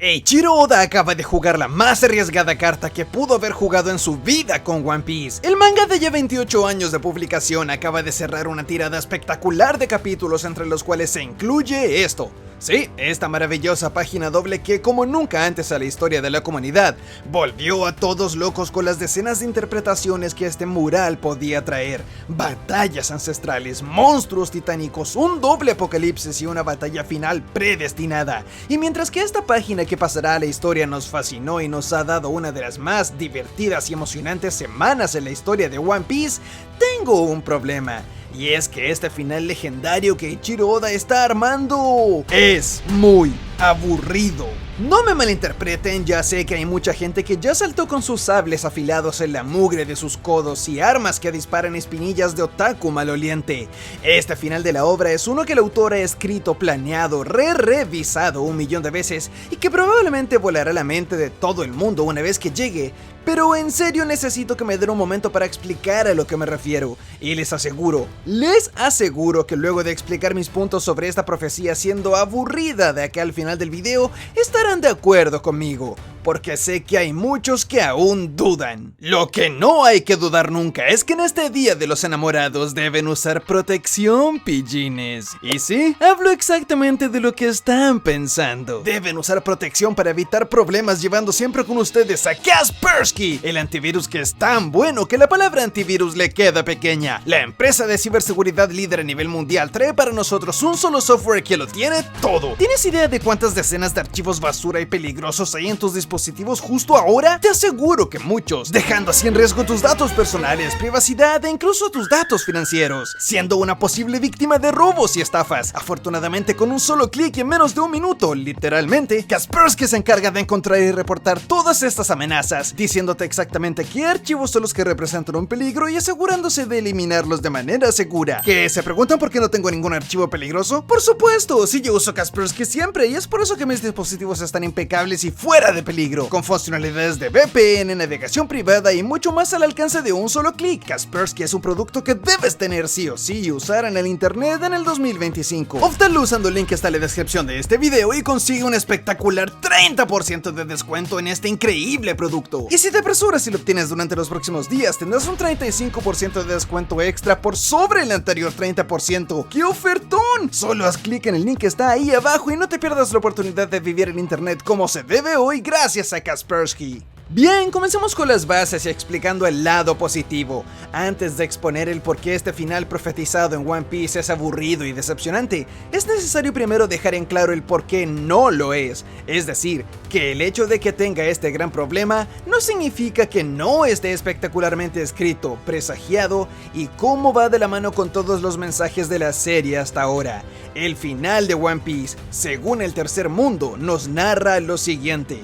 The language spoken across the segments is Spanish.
Eiichiro Oda acaba de jugar la más arriesgada carta que pudo haber jugado en su vida con One Piece. El manga de ya 28 años de publicación acaba de cerrar una tirada espectacular de capítulos entre los cuales se incluye esto. Sí, esta maravillosa página doble que, como nunca antes a la historia de la comunidad, volvió a todos locos con las decenas de interpretaciones que este mural podía traer. Batallas ancestrales, monstruos titánicos, un doble apocalipsis y una batalla final predestinada. Y mientras que esta página que pasará a la historia nos fascinó y nos ha dado una de las más divertidas y emocionantes semanas en la historia de One Piece, tengo un problema. Y es que este final legendario que Eiichiro Oda está armando es muy aburrido. No me malinterpreten, ya sé que hay mucha gente que ya saltó con sus sables afilados en la mugre de sus codos y armas que disparan espinillas de otaku maloliente. Este final de la obra es uno que el autor ha escrito, planeado, revisado 1.000.000 de veces y que probablemente volará la mente de todo el mundo una vez que llegue. Pero en serio necesito que me den un momento para explicar a lo que me refiero. Y les aseguro que luego de explicar mis puntos sobre esta profecía siendo aburrida de acá al final del video, estarán de acuerdo conmigo, porque sé que hay muchos que aún dudan. Lo que no hay que dudar nunca es que en este día de los enamorados deben usar protección, pillines. Y sí, hablo exactamente de lo que están pensando. Deben usar protección para evitar problemas llevando siempre con ustedes a Kaspersky, el antivirus que es tan bueno que la palabra antivirus le queda pequeña. La empresa de ciberseguridad líder a nivel mundial trae para nosotros un solo software que lo tiene todo. ¿Tienes idea de cuántas decenas de archivos basura y peligrosos hay en tus dispositivos justo ahora? Te aseguro que muchos, dejando así en riesgo tus datos personales, privacidad e incluso tus datos financieros, siendo una posible víctima de robos y estafas. Afortunadamente, con un solo clic y en menos de un minuto, literalmente, Kaspersky se encarga de encontrar y reportar todas estas amenazas, diciéndote exactamente qué archivos son los que representan un peligro y asegurándose de eliminarlos de manera segura. ¿Que se preguntan por qué no tengo ningún archivo peligroso? Por supuesto, sí, yo uso Kaspersky siempre y es por eso que mis dispositivos están impecables y fuera de peligro, con funcionalidades de VPN, navegación privada y mucho más al alcance de un solo clic. Kaspersky es un producto que debes tener sí o sí y usar en el internet en el 2025. Obténlo usando el link que está en la descripción de este video y consigue un espectacular 30% de descuento en este increíble producto. Y si te apresuras y lo obtienes durante los próximos días, tendrás un 35% de descuento extra por sobre el anterior 30%. ¡Qué ofertón! Solo haz clic en el link que está ahí abajo y no te pierdas la oportunidad de vivir el internet como se debe hoy gracias a Kaspersky. Bien, comencemos con las bases y explicando el lado positivo. Antes de exponer el por qué este final profetizado en One Piece es aburrido y decepcionante, es necesario primero dejar en claro el por qué no lo es. Es decir, que el hecho de que tenga este gran problema no significa que no esté espectacularmente escrito, presagiado y cómo va de la mano con todos los mensajes de la serie hasta ahora. El final de One Piece, según el tercer mundo, nos narra lo siguiente.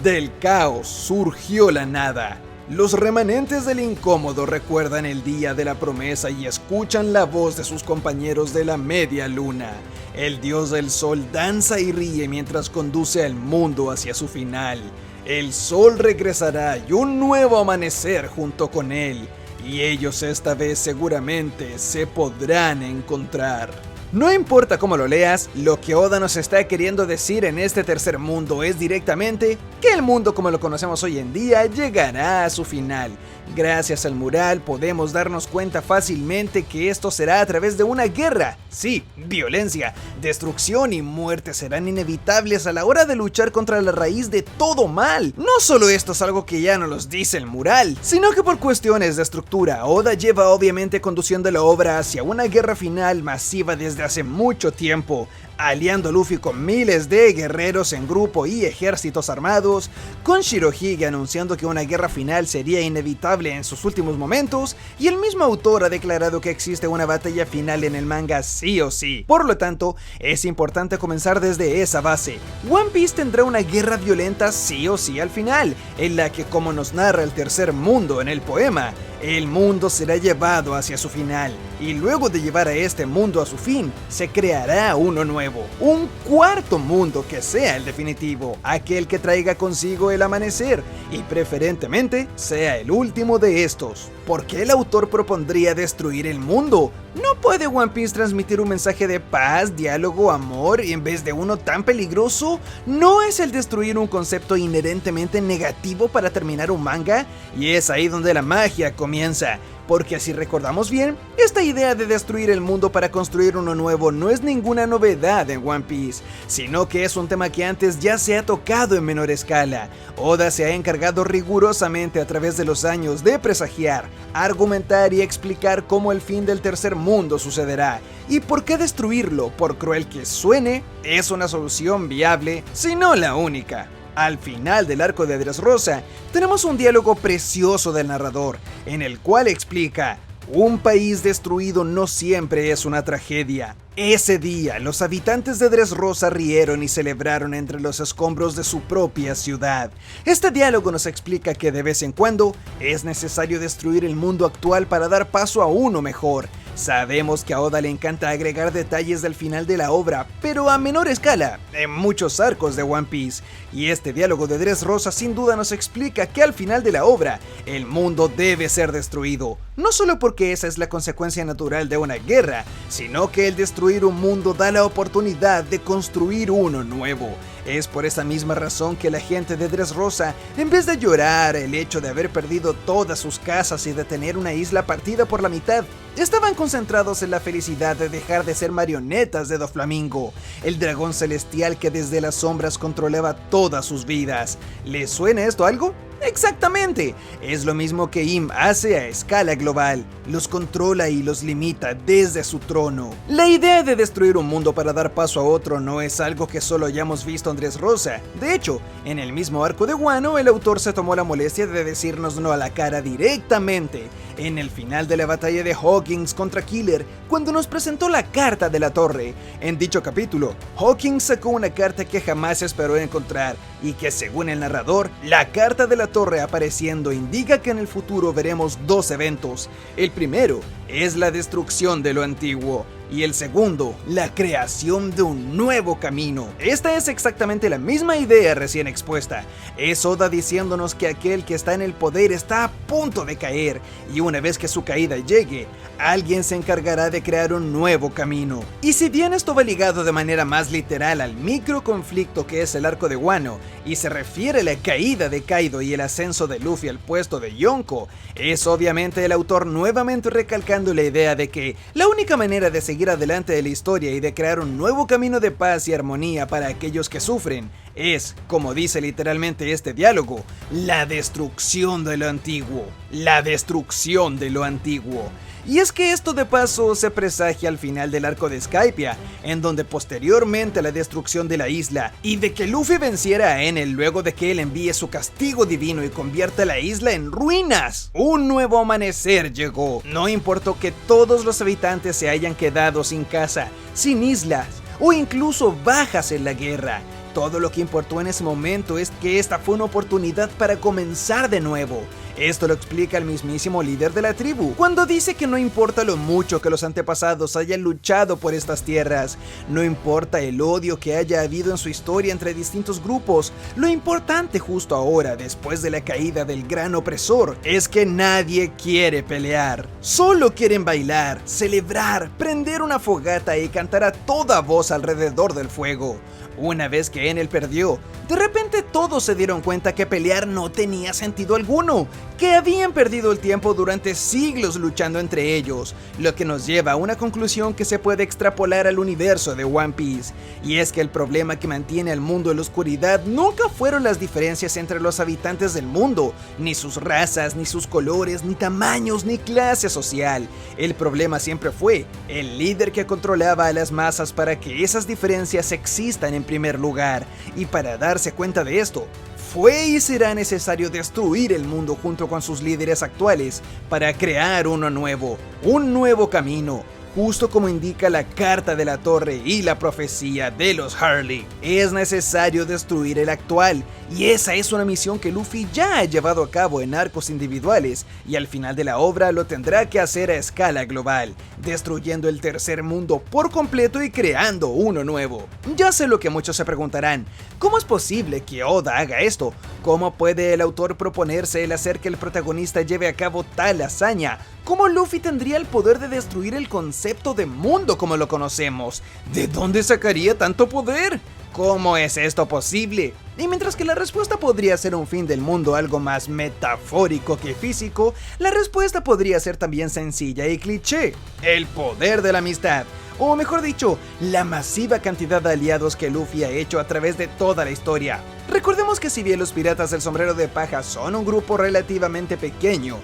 Del caos surgió la nada. Los remanentes del incómodo recuerdan el día de la promesa y escuchan la voz de sus compañeros de la media luna. El dios del sol danza y ríe mientras conduce al mundo hacia su final. El sol regresará y un nuevo amanecer junto con él, y ellos esta vez seguramente se podrán encontrar. No importa cómo lo leas, lo que Oda nos está queriendo decir en este tercer mundo es directamente que el mundo como lo conocemos hoy en día llegará a su final. Gracias al mural podemos darnos cuenta fácilmente que esto será a través de una guerra. Sí, violencia, destrucción y muerte serán inevitables a la hora de luchar contra la raíz de todo mal. No solo esto es algo que ya nos los dice el mural, sino que por cuestiones de estructura, Oda lleva obviamente conduciendo la obra hacia una guerra final masiva desde hace mucho tiempo, aliando a Luffy con miles de guerreros en grupo y ejércitos armados, con Shirohige anunciando que una guerra final sería inevitable en sus últimos momentos, y el mismo autor ha declarado que existe una batalla final en el manga sí o sí. Por lo tanto, es importante comenzar desde esa base. One Piece tendrá una guerra violenta sí o sí al final, en la que, como nos narra el tercer mundo en el poema, el mundo será llevado hacia su final. y luego de llevar a este mundo a su fin, se creará uno nuevo, un cuarto mundo que sea el definitivo, aquel que traiga consigo el amanecer, y preferentemente sea el último de estos. ¿Por qué el autor propondría destruir el mundo? ¿No puede One Piece transmitir un mensaje de paz, diálogo, amor en vez de uno tan peligroso? ¿No es el destruir un concepto inherentemente negativo para terminar un manga? Y es ahí donde la magia comienza. Porque si recordamos bien, esta idea de destruir el mundo para construir uno nuevo no es ninguna novedad en One Piece, sino que es un tema que antes ya se ha tocado en menor escala. Oda se ha encargado rigurosamente a través de los años de presagiar, argumentar y explicar cómo el fin del tercer mundo sucederá, y por qué destruirlo, por cruel que suene, es una solución viable, si no la única. Al final del arco de Dressrosa, tenemos un diálogo precioso del narrador, en el cual explica: un país destruido no siempre es una tragedia. Ese día, los habitantes de Dressrosa rieron y celebraron entre los escombros de su propia ciudad. Este diálogo nos explica que de vez en cuando es necesario destruir el mundo actual para dar paso a uno mejor. Sabemos que a Oda le encanta agregar detalles del final de la obra, pero a menor escala, en muchos arcos de One Piece, y este diálogo de Dressrosa sin duda nos explica que al final de la obra, el mundo debe ser destruido, no solo porque esa es la consecuencia natural de una guerra, sino que el destruir un mundo da la oportunidad de construir uno nuevo. Es por esa misma razón que la gente de Dressrosa, en vez de llorar el hecho de haber perdido todas sus casas y de tener una isla partida por la mitad, estaban concentrados en la felicidad de dejar de ser marionetas de Doflamingo, el dragón celestial que desde las sombras controlaba todas sus vidas. ¿Les suena esto algo? Exactamente, es lo mismo que Im hace a escala global, los controla y los limita desde su trono. La idea de destruir un mundo para dar paso a otro no es algo que solo hayamos visto en Dressrosa. De hecho, en el mismo arco de Wano, el autor se tomó la molestia de decírnoslo a la cara directamente, en el final de la batalla de Hawkins contra Killer, cuando nos presentó la carta de la torre. En dicho capítulo, Hawkins sacó una carta que jamás esperó encontrar, y que según el narrador, la carta de la torre apareciendo indica que en el futuro veremos dos eventos. El primero es la destrucción de lo antiguo, y el segundo, la creación de un nuevo camino. Esta es exactamente la misma idea recién expuesta. Es Oda diciéndonos que aquel que está en el poder está a punto de caer, y una vez que su caída llegue, alguien se encargará de crear un nuevo camino. Y si bien esto va ligado de manera más literal al micro conflicto que es el arco de Wano, y se refiere a la caída de Kaido y el ascenso de Luffy al puesto de Yonko, es obviamente el autor nuevamente recalcando la idea de que la única manera de seguir adelante de la historia y de crear un nuevo camino de paz y armonía para aquellos que sufren es, como dice literalmente este diálogo, la destrucción de lo antiguo. La destrucción de lo antiguo. Y es que esto de paso se presagia al final del arco de Skypiea, en donde posteriormente a la destrucción de la isla y de que Luffy venciera a Enel luego de que él envíe su castigo divino y convierta la isla en ruinas, un nuevo amanecer llegó. No importó que todos los habitantes se hayan quedado sin casa, sin islas o incluso bajas en la guerra. Todo lo que importó en ese momento es que esta fue una oportunidad para comenzar de nuevo. Esto lo explica el mismísimo líder de la tribu, cuando dice que no importa lo mucho que los antepasados hayan luchado por estas tierras, no importa el odio que haya habido en su historia entre distintos grupos, lo importante justo ahora, después de la caída del gran opresor, es que nadie quiere pelear. Solo quieren bailar, celebrar, prender una fogata y cantar a toda voz alrededor del fuego. Una vez que Enel perdió, de repente todos se dieron cuenta que pelear no tenía sentido alguno, que habían perdido el tiempo durante siglos luchando entre ellos, lo que nos lleva a una conclusión que se puede extrapolar al universo de One Piece, y es que el problema que mantiene al mundo en la oscuridad nunca fueron las diferencias entre los habitantes del mundo, ni sus razas, ni sus colores, ni tamaños, ni clase social. El problema siempre fue el líder que controlaba a las masas para que esas diferencias existan en primer lugar, y para darse cuenta de esto, fue y será necesario destruir el mundo junto con sus líderes actuales para crear uno nuevo, un nuevo camino, justo como indica la carta de la torre y la profecía de los Harley, es necesario destruir el actual, y esa es una misión que Luffy ya ha llevado a cabo en arcos individuales, y al final de la obra lo tendrá que hacer a escala global, destruyendo el tercer mundo por completo y creando uno nuevo. Ya sé lo que muchos se preguntarán, ¿cómo es posible que Oda haga esto? ¿Cómo puede el autor proponerse el hacer que el protagonista lleve a cabo tal hazaña? ¿Cómo Luffy tendría el poder de destruir el concepto de mundo como lo conocemos? ¿De dónde sacaría tanto poder? ¿Cómo es esto posible? Y mientras que la respuesta podría ser un fin del mundo algo más metafórico que físico, la respuesta podría ser también sencilla y cliché: el poder de la amistad. O mejor dicho, la masiva cantidad de aliados que Luffy ha hecho a través de toda la historia. Recordemos que si bien los piratas del sombrero de paja son un grupo relativamente pequeño,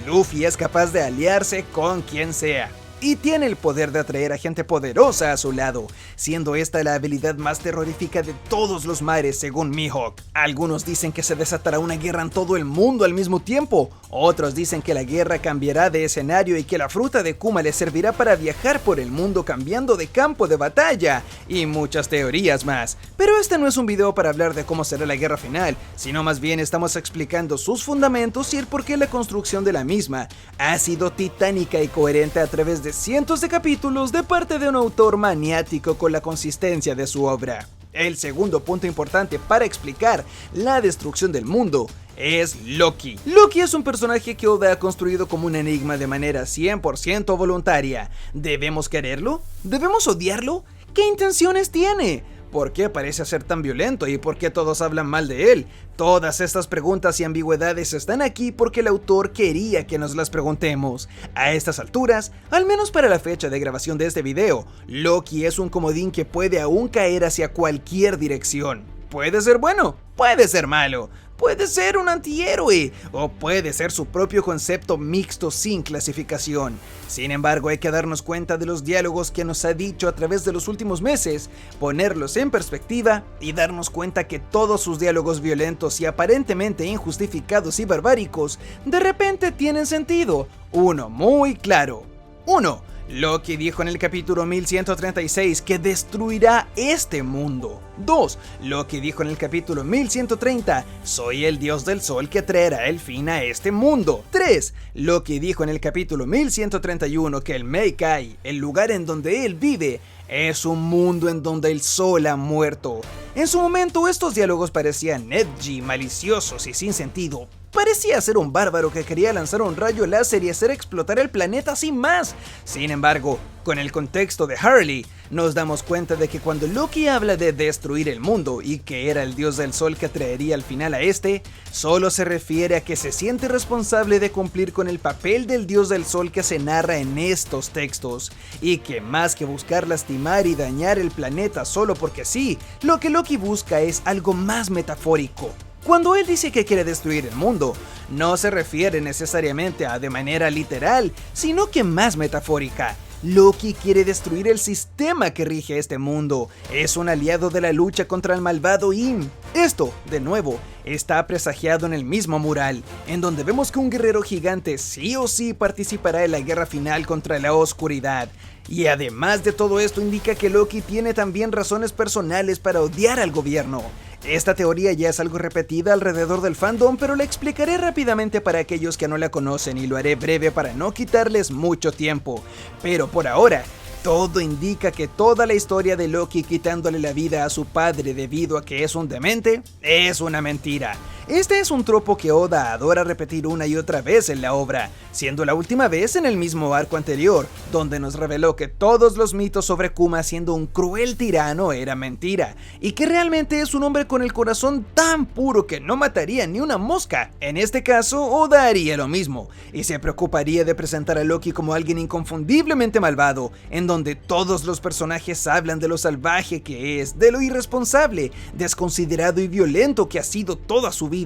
Luffy es capaz de aliarse con quien sea. Y tiene el poder de atraer a gente poderosa a su lado, siendo esta la habilidad más terrorífica de todos los mares según Mihawk. Algunos dicen que se desatará una guerra en todo el mundo al mismo tiempo, otros dicen que la guerra cambiará de escenario y que la fruta de Kuma le servirá para viajar por el mundo cambiando de campo de batalla, y muchas teorías más. Pero este no es un video para hablar de cómo será la guerra final, sino más bien estamos explicando sus fundamentos y el por qué la construcción de la misma ha sido titánica y coherente a través de cientos de capítulos de parte de un autor maniático con la consistencia de su obra. El segundo punto importante para explicar la destrucción del mundo es Loki. Loki es un personaje que Oda ha construido como un enigma de manera 100% voluntaria. ¿Debemos quererlo? ¿Debemos odiarlo? ¿Qué intenciones tiene? ¿Por qué parece ser tan violento y por qué todos hablan mal de él? Todas estas preguntas y ambigüedades están aquí porque el autor quería que nos las preguntemos. A estas alturas, al menos para la fecha de grabación de este video, Loki es un comodín que puede aún caer hacia cualquier dirección. Puede ser bueno, puede ser malo, puede ser un antihéroe o puede ser su propio concepto mixto sin clasificación. Sin embargo, hay que darnos cuenta de los diálogos que nos ha dicho a través de los últimos meses, ponerlos en perspectiva y darnos cuenta que todos sus diálogos violentos y aparentemente injustificados y barbáricos de repente tienen sentido. Uno muy claro. 1. Loki dijo en el capítulo 1136 que destruirá este mundo. 2. Loki dijo en el capítulo 1130, soy el dios del sol que traerá el fin a este mundo. 3. Loki dijo en el capítulo 1131 que el Meikai, el lugar en donde él vive, es un mundo en donde el sol ha muerto. En su momento estos diálogos parecían edgy, maliciosos y sin sentido. Parecía ser un bárbaro que quería lanzar un rayo láser y hacer explotar el planeta sin más. Sin embargo, con el contexto de Harley, nos damos cuenta de que cuando Loki habla de destruir el mundo y que era el dios del sol que traería al final a este, solo se refiere a que se siente responsable de cumplir con el papel del dios del sol que se narra en estos textos, y que más que buscar lastimar y dañar el planeta solo porque sí, lo que Loki busca es algo más metafórico. Cuando él dice que quiere destruir el mundo, no se refiere necesariamente a de manera literal, sino que más metafórica. Loki quiere destruir el sistema que rige este mundo, es un aliado de la lucha contra el malvado Im. Esto, de nuevo, está presagiado en el mismo mural, en donde vemos que un guerrero gigante sí o sí participará en la guerra final contra la oscuridad. Y además de todo esto indica que Loki tiene también razones personales para odiar al gobierno. Esta teoría ya es algo repetida alrededor del fandom, pero la explicaré rápidamente para aquellos que no la conocen y lo haré breve para no quitarles mucho tiempo. Pero por ahora, todo indica que toda la historia de Loki quitándole la vida a su padre debido a que es un demente es una mentira. Este es un tropo que Oda adora repetir una y otra vez en la obra, siendo la última vez en el mismo arco anterior, donde nos reveló que todos los mitos sobre Kuma siendo un cruel tirano era mentira, y que realmente es un hombre con el corazón tan puro que no mataría ni una mosca. En este caso, Oda haría lo mismo, y se preocuparía de presentar a Loki como alguien inconfundiblemente malvado, en donde todos los personajes hablan de lo salvaje que es, de lo irresponsable, desconsiderado y violento que ha sido toda su vida.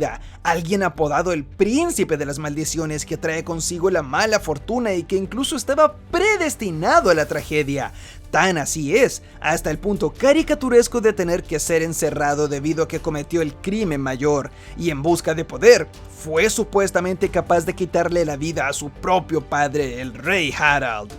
Alguien apodado el príncipe de las maldiciones que trae consigo la mala fortuna y que incluso estaba predestinado a la tragedia. Tan así es, hasta el punto caricaturesco de tener que ser encerrado debido a que cometió el crimen mayor, y en busca de poder, fue supuestamente capaz de quitarle la vida a su propio padre, el rey Harald.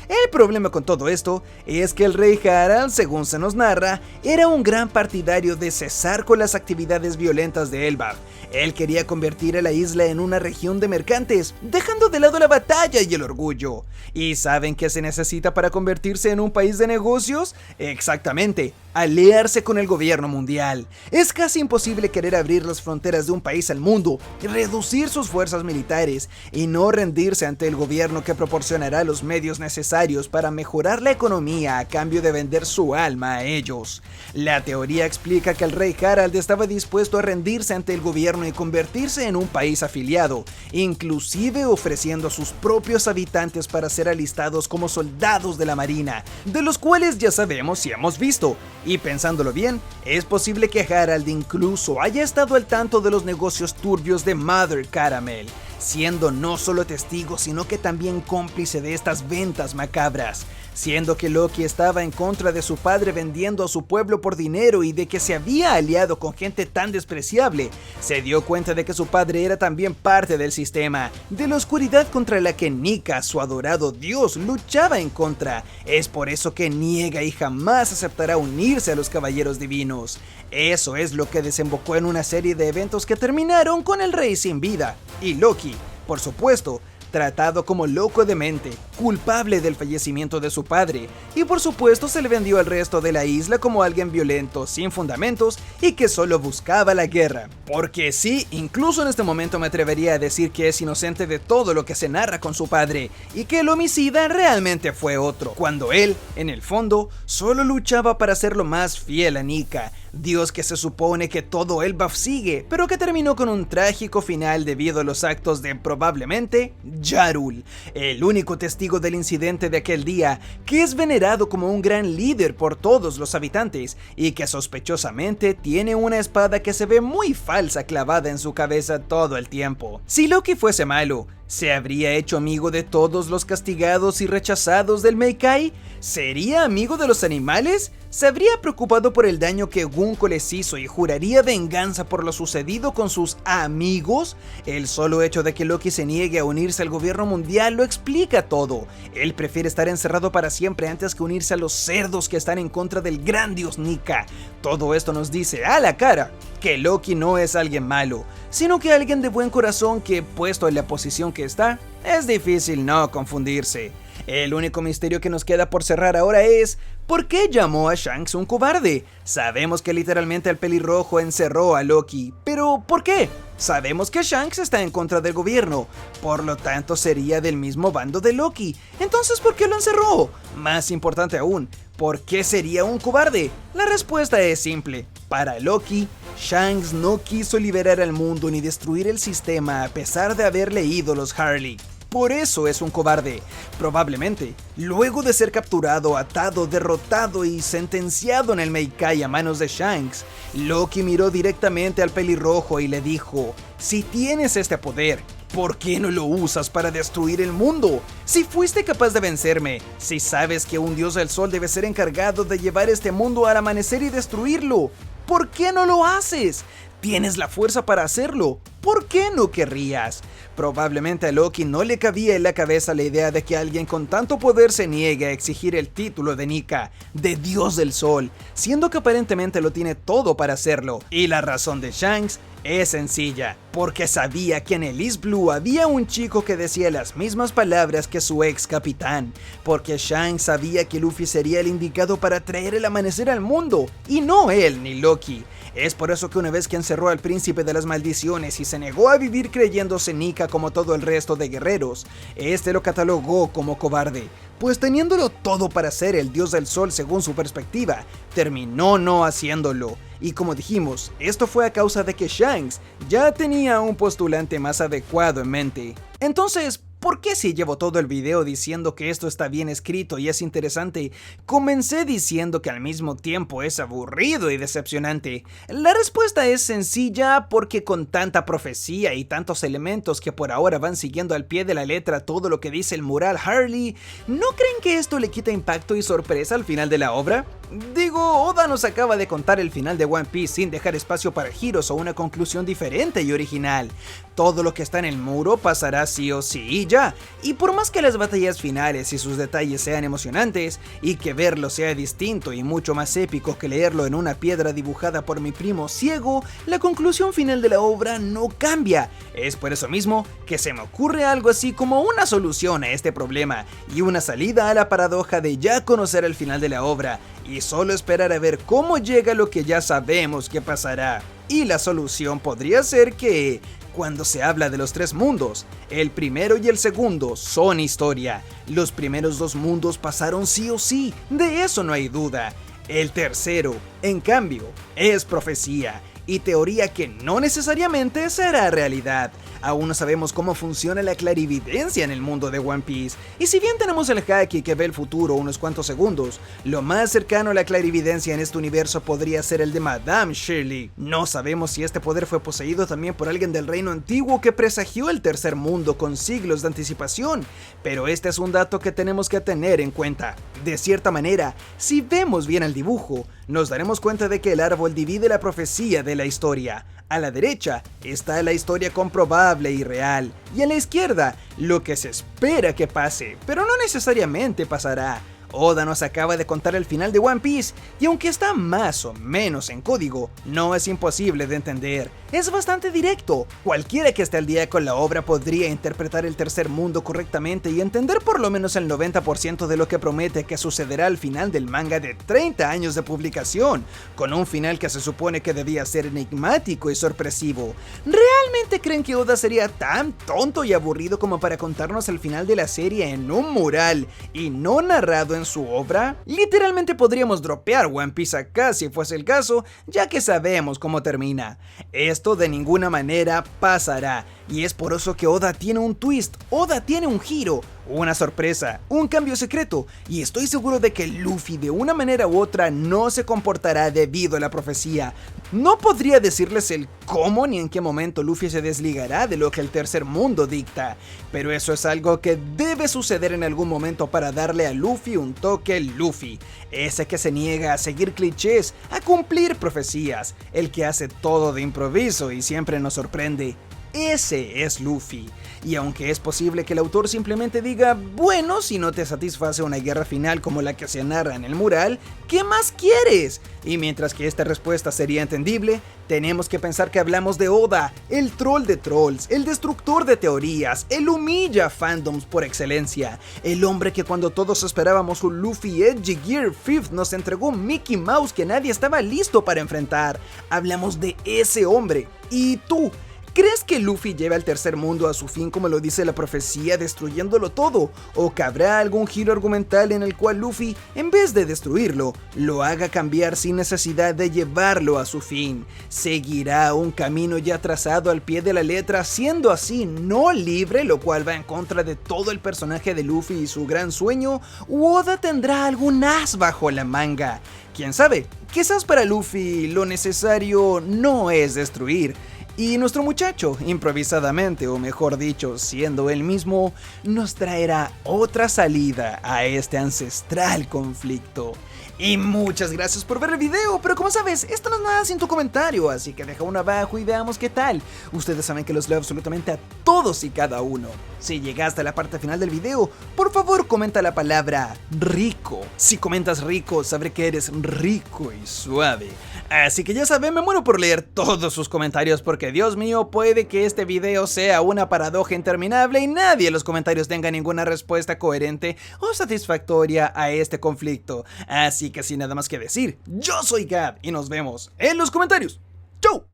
El problema con todo esto es que el rey Harald, según se nos narra, era un gran partidario de cesar con las actividades violentas de Eldbaf. Él quería convertir a la isla en una región de mercantes, dejando de lado la batalla y el orgullo. ¿Y saben qué se necesita para convertirse en un país de negocios? Exactamente, aliarse con el gobierno mundial. Es casi imposible querer abrir las fronteras de un país al mundo, reducir sus fuerzas militares y no rendirse ante el gobierno que proporcionará los medios necesarios para mejorar la economía a cambio de vender su alma a ellos. La teoría explica que el rey Harald estaba dispuesto a rendirse ante el gobierno y convertirse en un país afiliado, inclusive ofreciendo a sus propios habitantes para ser alistados como soldados de la marina, de los cuales ya sabemos y hemos visto. Y pensándolo bien, es posible que Harald incluso haya estado al tanto de los negocios turbios de Mother Caramel, siendo no solo testigo sino que también cómplice de estas ventas macabras. Siendo que Loki estaba en contra de su padre vendiendo a su pueblo por dinero y de que se había aliado con gente tan despreciable, se dio cuenta de que su padre era también parte del sistema, de la oscuridad contra la que Nika, su adorado dios, luchaba en contra. Es por eso que niega y jamás aceptará unirse a los caballeros divinos. Eso es lo que desembocó en una serie de eventos que terminaron con el rey sin vida, y Loki, por supuesto, tratado como loco de mente, culpable del fallecimiento de su padre, y por supuesto se le vendió al resto de la isla como alguien violento, sin fundamentos y que solo buscaba la guerra. Porque sí, incluso en este momento me atrevería a decir que es inocente de todo lo que se narra con su padre, y que el homicida realmente fue otro, cuando él, en el fondo, solo luchaba para ser lo más fiel a Nika, dios que se supone que todo Eldbaf sigue, pero que terminó con un trágico final debido a los actos de, probablemente, Jarl, el único testigo del incidente de aquel día, que es venerado como un gran líder por todos los habitantes y que sospechosamente tiene una espada que se ve muy falsa clavada en su cabeza todo el tiempo. Si Loki fuese malo, ¿se habría hecho amigo de todos los castigados y rechazados del Meikai? ¿Sería amigo de los animales? ¿Se habría preocupado por el daño que Gunko les hizo y juraría venganza por lo sucedido con sus amigos? El solo hecho de que Loki se niegue a unirse al gobierno mundial lo explica todo. Él prefiere estar encerrado para siempre antes que unirse a los cerdos que están en contra del gran dios Nika. Todo esto nos dice a la cara que Loki no es alguien malo, sino que alguien de buen corazón que, puesto en la posición que está, es difícil no confundirse. El único misterio que nos queda por cerrar ahora es ¿por qué llamó a Shanks un cobarde? Sabemos que literalmente el pelirrojo encerró a Loki, pero ¿por qué? Sabemos que Shanks está en contra del gobierno, por lo tanto sería del mismo bando de Loki. Entonces, ¿por qué lo encerró? Más importante aún, ¿por qué sería un cobarde? La respuesta es simple. Para Loki, Shanks no quiso liberar al mundo ni destruir el sistema a pesar de haber leído los Harley. Por eso es un cobarde. Probablemente, luego de ser capturado, atado, derrotado y sentenciado en el Meikai a manos de Shanks, Loki miró directamente al pelirrojo y le dijo: si tienes este poder, ¿por qué no lo usas para destruir el mundo? Si fuiste capaz de vencerme, si sabes que un dios del sol debe ser encargado de llevar este mundo al amanecer y destruirlo, ¿por qué no lo haces? Tienes la fuerza para hacerlo, ¿por qué no querrías? Probablemente a Loki no le cabía en la cabeza la idea de que alguien con tanto poder se niegue a exigir el título de Nika, de Dios del Sol, siendo que aparentemente lo tiene todo para hacerlo. Y la razón de Shanks es sencilla, porque sabía que en el East Blue había un chico que decía las mismas palabras que su ex capitán, porque Shanks sabía que Luffy sería el indicado para traer el amanecer al mundo, y no él ni Loki. Es por eso que una vez que encerró al príncipe de las maldiciones y se negó a vivir creyéndose Nika como todo el resto de guerreros, este lo catalogó como cobarde, pues teniéndolo todo para ser el dios del sol según su perspectiva, terminó no haciéndolo. Y como dijimos, esto fue a causa de que Shanks ya tenía un postulante más adecuado en mente. Entonces, ¿por qué si llevo todo el video diciendo que esto está bien escrito y es interesante, comencé diciendo que al mismo tiempo es aburrido y decepcionante? La respuesta es sencilla porque con tanta profecía y tantos elementos que por ahora van siguiendo al pie de la letra todo lo que dice el mural Harley, ¿no creen que esto le quita impacto y sorpresa al final de la obra? Digo, Oda nos acaba de contar el final de One Piece sin dejar espacio para giros o una conclusión diferente y original. Todo lo que está en el muro pasará sí o sí y ya. Y por más que las batallas finales y sus detalles sean emocionantes, y que verlo sea distinto y mucho más épico que leerlo en una piedra dibujada por mi primo ciego, la conclusión final de la obra no cambia. Es por eso mismo que se me ocurre algo así como una solución a este problema y una salida a la paradoja de ya conocer el final de la obra y solo esperar a ver cómo llega lo que ya sabemos que pasará. Y la solución podría ser que, cuando se habla de los tres mundos, el primero y el segundo son historia. Los primeros dos mundos pasaron sí o sí, de eso no hay duda. El tercero, en cambio, es profecía y teoría que no necesariamente será realidad. Aún no sabemos cómo funciona la clarividencia en el mundo de One Piece, y si bien tenemos el Haki que ve el futuro unos cuantos segundos, lo más cercano a la clarividencia en este universo podría ser el de Madame Shirley. No sabemos si este poder fue poseído también por alguien del reino antiguo que presagió el tercer mundo con siglos de anticipación, pero este es un dato que tenemos que tener en cuenta. De cierta manera, si vemos bien el dibujo, nos daremos cuenta de que el árbol divide la profecía de la historia. A la derecha está la historia comprobable y real, y a la izquierda lo que se espera que pase, pero no necesariamente pasará. Oda nos acaba de contar el final de One Piece, y aunque está más o menos en código, no es imposible de entender. Es bastante directo. Cualquiera que esté al día con la obra podría interpretar el tercer mundo correctamente y entender por lo menos el 90% de lo que promete que sucederá al final del manga de 30 años de publicación, con un final que se supone que debía ser enigmático y sorpresivo. ¿Realmente creen que Oda sería tan tonto y aburrido como para contarnos el final de la serie en un mural y no narrado en su obra? Literalmente podríamos dropear One Piece acá si fuese el caso, ya que sabemos cómo termina. Esto de ninguna manera pasará, y es por eso que Oda tiene un twist, Oda tiene un giro, una sorpresa, un cambio secreto, y estoy seguro de que Luffy de una manera u otra no se comportará debido a la profecía. No podría decirles el cómo ni en qué momento Luffy se desligará de lo que el tercer mundo dicta, pero eso es algo que debe suceder en algún momento para darle a Luffy un toque Luffy, ese que se niega a seguir clichés, a cumplir profecías, el que hace todo de improviso y siempre nos sorprende. Ese es Luffy, y aunque es posible que el autor simplemente diga, bueno, si no te satisface una guerra final como la que se narra en el mural, ¿qué más quieres? Y mientras que esta respuesta sería entendible, tenemos que pensar que hablamos de Oda, el troll de trolls, el destructor de teorías, el humilla fandoms por excelencia, el hombre que cuando todos esperábamos un Luffy Edgy Gear 5 nos entregó un Mickey Mouse que nadie estaba listo para enfrentar. Hablamos de ese hombre. ¿Y tú? ¿Crees que Luffy lleva el tercer mundo a su fin como lo dice la profecía, destruyéndolo todo? ¿O cabrá algún giro argumental en el cual Luffy, en vez de destruirlo, lo haga cambiar sin necesidad de llevarlo a su fin? ¿Seguirá un camino ya trazado al pie de la letra, siendo así no libre, lo cual va en contra de todo el personaje de Luffy y su gran sueño? ¿O Oda tendrá algún as bajo la manga? ¿Quién sabe? Quizás para Luffy lo necesario no es destruir, y nuestro muchacho, improvisadamente, o mejor dicho, siendo él mismo, nos traerá otra salida a este ancestral conflicto. Y muchas gracias por ver el video, pero como sabes, esto no es nada sin tu comentario, así que deja uno abajo y veamos qué tal. Ustedes saben que los leo absolutamente a todos y cada uno. Si llegaste a la parte final del video, por favor comenta la palabra rico. Si comentas rico, sabré que eres rico y suave. Así que ya saben, me muero por leer todos sus comentarios porque Dios mío, puede que este video sea una paradoja interminable y nadie en los comentarios tenga ninguna respuesta coherente o satisfactoria a este conflicto. Así que sin nada más que decir, yo soy Gab y nos vemos en los comentarios. ¡Chau!